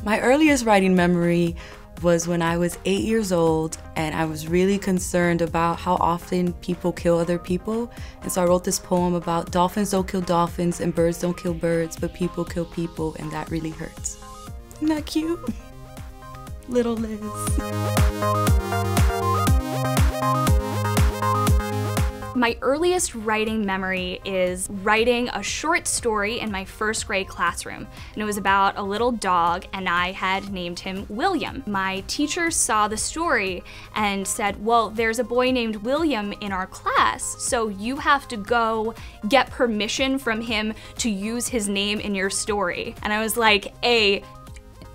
My earliest writing memory was when I was 8 years old and I was really concerned about how often people kill other people. And so I wrote this poem about dolphins don't kill dolphins and birds don't kill birds, but people kill people, and that really hurts. Isn't that cute? Little Liz. My earliest writing memory is writing a short story in my first grade classroom. And it was about a little dog, and I had named him William. My teacher saw the story and said, well, there's a boy named William in our class, so you have to go get permission from him to use his name in your story. And I was like, A,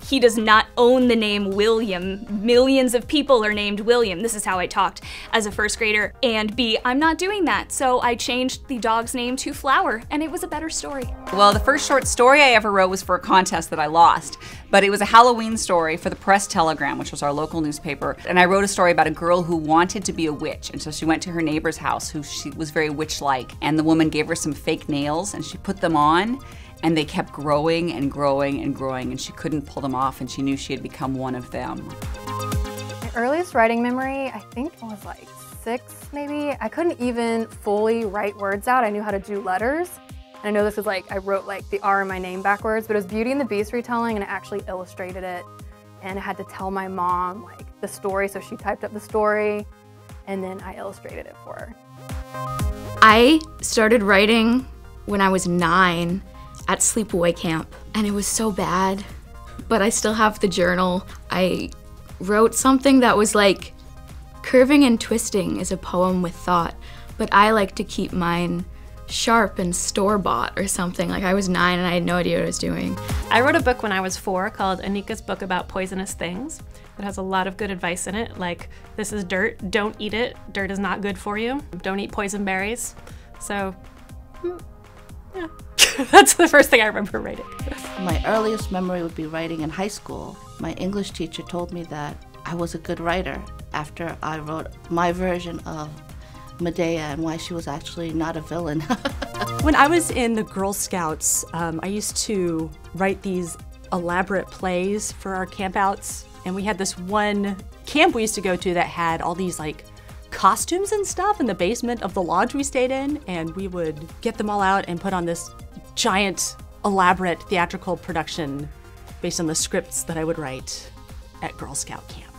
he does not own the name William. Millions of people are named William. This is how I talked as a first grader. And B, I'm not doing that. So I changed the dog's name to Flower, and it was a better story. Well, the first short story I ever wrote was for a contest that I lost, but it was a Halloween story for the Press Telegram, which was our local newspaper. And I wrote a story about a girl who wanted to be a witch. And so she went to her neighbor's house, who she was very witch-like. And the woman gave her some fake nails, and she put them on. And they kept growing and growing and growing, and she couldn't pull them off, and she knew she had become one of them. My earliest writing memory, I think it was like 6 maybe. I couldn't even fully write words out. I knew how to do letters. And I know this was like, I wrote like the R in my name backwards, but it was Beauty and the Beast retelling, and I actually illustrated it. And I had to tell my mom like the story, so she typed up the story, and then I illustrated it for her. I started writing when I was 9. At sleepaway camp, and it was so bad, but I still have the journal. I wrote something that was like, curving and twisting is a poem with thought, but I like to keep mine sharp and store-bought or something. Like I was 9 and I had no idea what I was doing. I wrote a book when I was 4 called Anica's Book About Poisonous Things. It has a lot of good advice in it, like this is dirt, don't eat it, dirt is not good for you, don't eat poison berries. So, yeah. That's the first thing I remember writing. My earliest memory would be writing in high school. My English teacher told me that I was a good writer after I wrote my version of Medea and why she was actually not a villain. When I was in the Girl Scouts, I used to write these elaborate plays for our campouts, and we had this one camp we used to go to that had all these like costumes and stuff in the basement of the lodge we stayed in, and we would get them all out and put on this giant, elaborate theatrical production based on the scripts that I would write at Girl Scout camp.